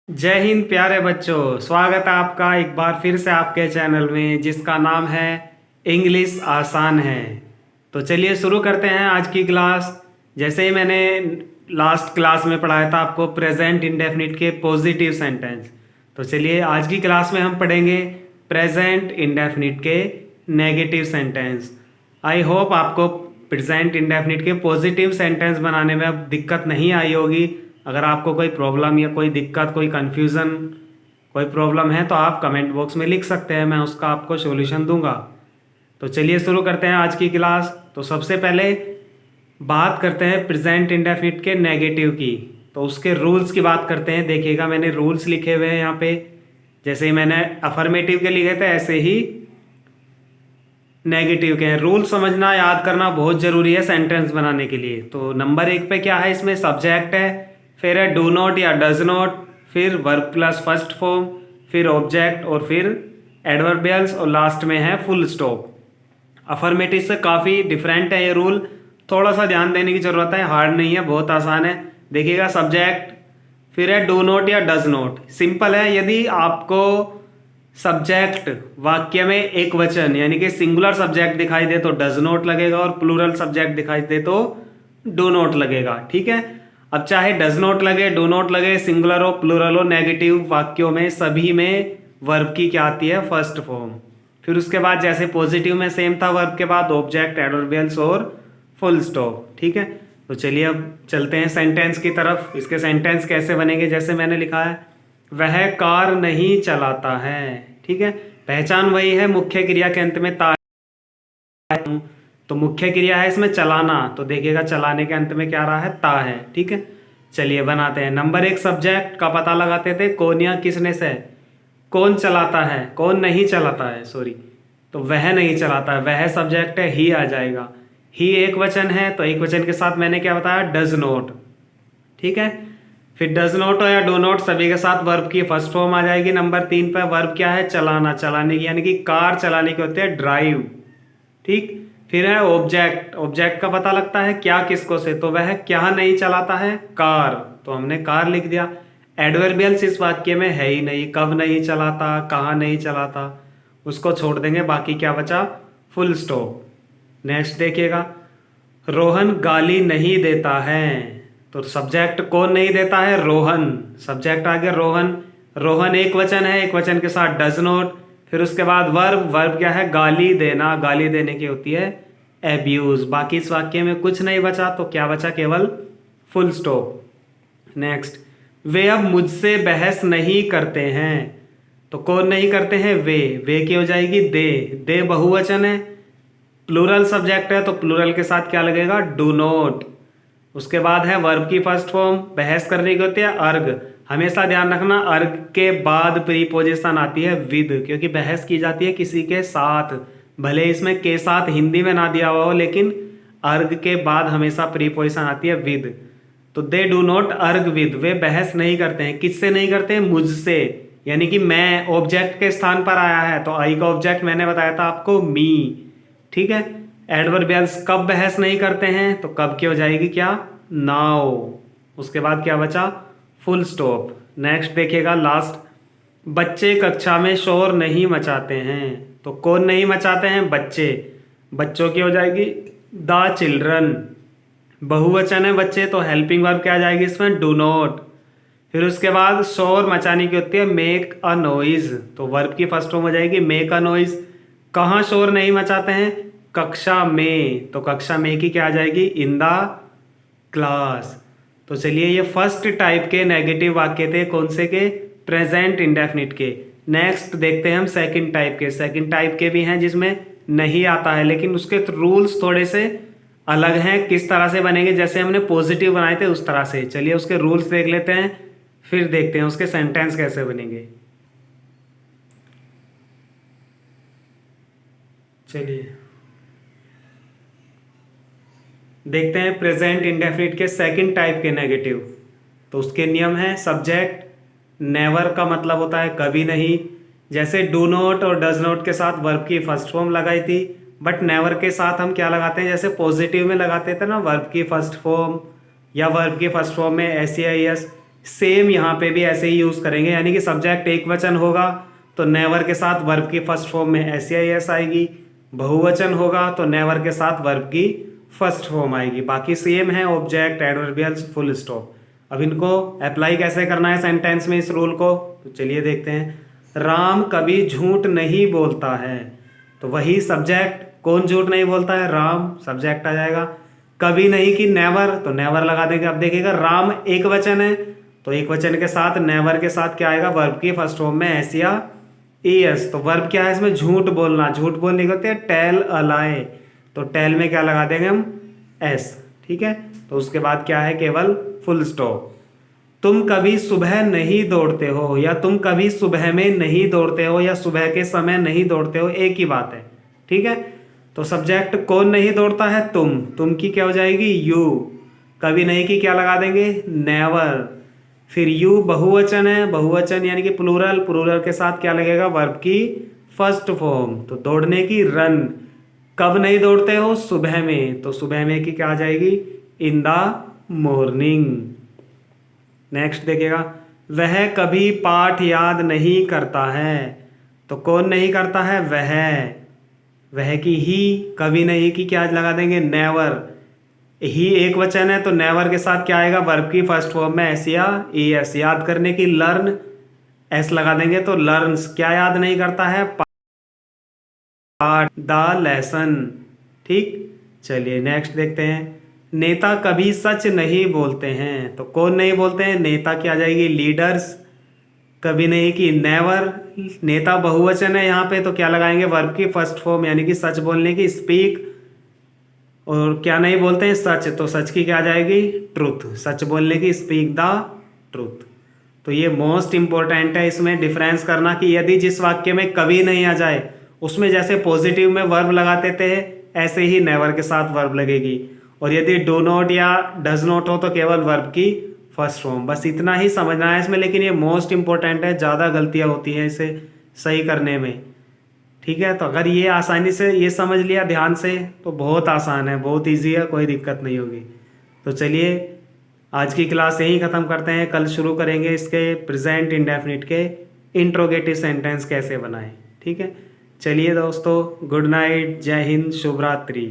जय हिंद प्यारे बच्चों, स्वागत है आपका एक बार फिर से आपके चैनल में जिसका नाम है इंग्लिश आसान है। तो चलिए शुरू करते हैं आज की क्लास। जैसे ही मैंने लास्ट क्लास में पढ़ाया था आपको प्रेजेंट इंडेफिनिट के पॉजिटिव सेंटेंस, तो चलिए आज की क्लास में हम पढ़ेंगे प्रेजेंट इंडेफिनिट के नेगेटिव सेंटेंस। आई होप आपको प्रेजेंट इंडेफिनिट के पॉजिटिव सेंटेंस बनाने में अब दिक्कत नहीं आई होगी। अगर आपको कोई प्रॉब्लम या कोई दिक्कत, कोई कन्फ्यूज़न, कोई प्रॉब्लम है तो आप कमेंट बॉक्स में लिख सकते हैं, मैं उसका आपको सॉल्यूशन दूंगा। तो चलिए शुरू करते हैं आज की क्लास। तो सबसे पहले बात करते हैं प्रेजेंट इंडेफिनिट के नेगेटिव की। तो उसके रूल्स की बात करते हैं। देखिएगा मैंने रूल्स लिखे हुए हैं यहाँ पे। जैसे ही मैंने अफर्मेटिव के लिखे थे ऐसे ही नेगेटिव के हैं। रूल समझना, याद करना बहुत ज़रूरी है सेंटेंस बनाने के लिए। तो नंबर 1 पे क्या है, इसमें सब्जेक्ट है, फिर है डू नॉट या डज नॉट, फिर वर्ब प्लस फर्स्ट फॉर्म, फिर ऑब्जेक्ट और फिर एडवर्बियल्स और लास्ट में है फुल स्टॉप। अफर्मेटिव से काफ़ी डिफरेंट है ये रूल, थोड़ा सा ध्यान देने की ज़रूरत है, हार्ड नहीं है, बहुत आसान है। देखिएगा सब्जेक्ट, फिर है डू नॉट या डज नॉट। सिंपल है, यदि आपको सब्जेक्ट वाक्य में एक वचन यानी कि सिंगुलर सब्जेक्ट दिखाई दे तो डज नॉट लगेगा और प्लूरल सब्जेक्ट दिखाई दे तो डू नॉट लगेगा। ठीक है, अब चाहे डज नॉट लगे, डू नॉट लगे, सिंगुलर हो प्लूरल हो, नेगेटिव वाक्यों में सभी में वर्ब की क्या आती है, फर्स्ट फॉर्म। फिर उसके बाद जैसे पॉजिटिव में सेम था, वर्ब के बाद ऑब्जेक्ट, एडवर्बियल्स और फुल स्टॉप। ठीक है, तो चलिए अब चलते हैं सेंटेंस की तरफ। इसके सेंटेंस कैसे बनेंगे, जैसे मैंने लिखा है वह कार नहीं चलाता है। ठीक है, पहचान वही है, मुख्य क्रिया के अंत में ता है, तो मुख्य क्रिया है इसमें चलाना, तो देखिएगा चलाने के अंत में क्या रहा है, ता है। ठीक है, चलिए बनाते हैं। नंबर 1 सब्जेक्ट का पता लगाते थे, कौन या किसने से, कौन चलाता है, कौन नहीं चलाता है, सॉरी, तो वह नहीं चलाता है, वह सब्जेक्ट है, ही आ जाएगा। ही एक वचन है तो एक वचन के साथ मैंने क्या बताया, डज नॉट। ठीक है, फिर डज नॉट या डू नॉट सभी के साथ वर्ब की फर्स्ट फॉर्म आ जाएगी। नंबर 3 पर वर्ब क्या है, चलाना, चलाने की, यानी कि कार चलाने की होती है ड्राइव। ठीक, फिर है ऑब्जेक्ट, ऑब्जेक्ट का पता लगता है क्या किसको से, तो वह क्या नहीं चलाता है, कार, तो हमने कार लिख दिया। एडवर्बियल्स इस वाक्य में है ही नहीं, कब नहीं चलाता, कहाँ नहीं चलाता, उसको छोड़ देंगे, बाकी क्या बचा, फुल स्टॉप। नेक्स्ट देखिएगा, रोहन गाली नहीं देता है, तो सब्जेक्ट कौन नहीं देता है, रोहन, सब्जेक्ट आ गया रोहन। रोहन एक वचन है, एक वचन के साथ डज नॉट, फिर उसके बाद वर्ब, वर्ब क्या है, गाली देना, गाली देने की होती है एब्यूज। बाकी इस वाक्य में कुछ नहीं बचा, तो क्या बचा, केवल फुल स्टॉप। नेक्स्ट, वे अब मुझसे बहस नहीं करते हैं, तो कौन नहीं करते हैं, वे की हो जाएगी दे बहुवचन है, प्लूरल सब्जेक्ट है तो प्लूरल के साथ क्या लगेगा, डू नॉट। उसके बाद है वर्ब की फर्स्ट फॉर्म, बहस करने की होती है अर्ग। हमेशा ध्यान रखना अर्ग के बाद प्रीपोजिशन आती है विद, क्योंकि बहस की जाती है किसी के साथ, भले इसमें के साथ हिंदी में ना दिया हुआ हो, लेकिन अर्ग के बाद हमेशा प्रीपोजिशन आती है विद। तो दे डू नॉट अर्ग विद, वे बहस नहीं करते हैं, किससे नहीं करते हैं, मुझसे, यानी कि मैं ऑब्जेक्ट के स्थान पर आया है, तो आई का ऑब्जेक्ट मैंने बताया था आपको, मी। ठीक है, एडवर्बियल्स कब बहस नहीं करते हैं, तो कब की हो जाएगी क्या, नाउ। उसके बाद क्या बचा, फुल स्टॉप। नेक्स्ट देखिएगा लास्ट, बच्चे कक्षा में शोर नहीं मचाते हैं, तो कौन नहीं मचाते हैं, बच्चे, बच्चों की हो जाएगी द चिल्ड्रन। बहुवचन है बच्चे, तो हेल्पिंग वर्ब क्या आ जाएगी इसमें, डू नॉट। फिर उसके बाद शोर मचाने की होती है मेक अ नॉइज, तो वर्ब की फर्स्ट फॉर्म हो जाएगी मेक अ नॉइज। कहाँ शोर नहीं मचाते हैं, कक्षा में, तो कक्षा में की क्या आ जाएगी, इन द क्लास। तो चलिए ये फर्स्ट टाइप के नेगेटिव वाक्य थे, कौन से के, प्रेजेंट इंडेफिनिट के। नेक्स्ट देखते हैं हम सेकंड टाइप के। सेकंड टाइप के भी हैं जिसमें नहीं आता है, लेकिन उसके रूल्स थोड़े से अलग हैं। किस तरह से बनेंगे, जैसे हमने पॉजिटिव बनाए थे उस तरह से। चलिए उसके रूल्स देख लेते हैं, फिर देखते हैं उसके सेंटेंस कैसे बनेंगे। चलिए देखते हैं प्रेजेंट इंडेफिनिट के सेकंड टाइप के नेगेटिव। तो उसके नियम हैं, सब्जेक्ट नेवर का मतलब होता है कभी नहीं, जैसे डू नॉट और डज नॉट के साथ वर्ब की फर्स्ट फॉर्म लगाई थी, बट नेवर के साथ हम क्या लगाते हैं, जैसे पॉजिटिव में लगाते थे ना वर्ब की फर्स्ट फॉर्म, या वर्ब की फर्स्ट फॉर्म में एस, सेम यहाँ पे भी ऐसे ही यूज़ करेंगे, यानी कि सब्जेक्ट एक वचन होगा तो नेवर के साथ वर्ब की फर्स्ट फॉर्म में एस आएगी, बहुवचन होगा तो नेवर के साथ वर्ब की फर्स्ट फॉर्म आएगी। बाकी सेम है, ऑब्जेक्ट, एडवर्बियल्स, फुल स्टॉप। अब इनको अप्लाई कैसे करना है सेंटेंस में इस रूल को, तो चलिए देखते हैं। राम कभी झूठ नहीं बोलता है, तो वही सब्जेक्ट, कौन झूठ नहीं बोलता है, राम, सब्जेक्ट आ जाएगा। कभी नहीं कि नेवर, तो नेवर लगा देंगे। अब देखिएगा राम एक वचन है तो एक वचन के साथ नेवर के साथ क्या आएगा, वर्ब की फर्स्ट फॉर्म में एस या एस। तो वर्ब क्या है इसमें, झूठ बोलना, झूठ बोलने की होती है टेल अ लाई, तो टेल में क्या लगा देंगे हम, एस, ठीक है। तो उसके बाद क्या है, केवल फुल स्टॉप। तुम कभी सुबह नहीं दौड़ते हो, या तुम कभी सुबह में नहीं दौड़ते हो, या सुबह के समय नहीं दौड़ते हो, एक ही बात है, ठीक है। तो सब्जेक्ट कौन नहीं दौड़ता है, तुम की क्या हो जाएगी, यू। कभी नहीं की क्या लगा देंगे, नेवर। फिर यू बहुवचन है, बहुवचन यानी कि प्लूरल, प्लूरल के साथ क्या लगेगा, वर्ब की फर्स्ट फॉर्म, तो दौड़ने की रन। कब नहीं दौड़ते हो, सुबह में, तो सुबह में की क्या आ जाएगी, इन द मॉर्निंग। नेक्स्ट देखिएगा, वह कभी पाठ याद नहीं करता है, तो कौन नहीं करता है, वह की ही। कभी नहीं की क्या लगा देंगे, नेवर। ही एक वचन है तो नेवर के साथ क्या आएगा, वर्ब की फर्स्ट फॉर्म में एस या एस। याद करने की लर्न, एस लगा देंगे तो लर्न्स, क्या याद नहीं करता है, पार्ट, द लेसन, ठीक। चलिए नेक्स्ट देखते हैं। नेता कभी सच नहीं बोलते हैं, तो कौन नहीं बोलते हैं, नेता क्या आ जाएगी, लीडर्स। कभी नहीं कि नेवर, नेता बहुवचन है यहाँ पे तो क्या लगाएंगे, वर्ब की फर्स्ट फॉर्म यानी कि सच बोलने की, स्पीक। और क्या नहीं बोलते हैं, सच, तो सच की क्या आ जाएगी, ट्रूथ, सच बोलने की, स्पीक द ट्रूथ। तो ये मोस्ट इंपॉर्टेंट है इसमें डिफरेंस करना कि यदि जिस वाक्य में कभी नहीं आ जाए उसमें जैसे पॉजिटिव में वर्ब लगाते थे ऐसे ही नेवर के साथ वर्ब लगेगी, और यदि डू नॉट या डज नॉट हो तो केवल वर्ब की फर्स्ट फॉर्म। बस इतना ही समझना है इसमें, लेकिन ये मोस्ट इंपॉर्टेंट है, ज़्यादा गलतियाँ होती हैं इसे सही करने में, ठीक है। तो अगर ये आसानी से ये समझ लिया ध्यान से तो बहुत आसान है, बहुत इजी है, कोई दिक्कत नहीं होगी। तो चलिए आज की क्लास यहीं ख़त्म करते हैं, कल शुरू करेंगे इसके प्रेजेंट इंडेफिनिट के इंट्रोगेटिव सेंटेंस कैसे बनाएं, ठीक है। चलिए दोस्तों, गुड नाइट, जय हिंद, शुभ रात्रि।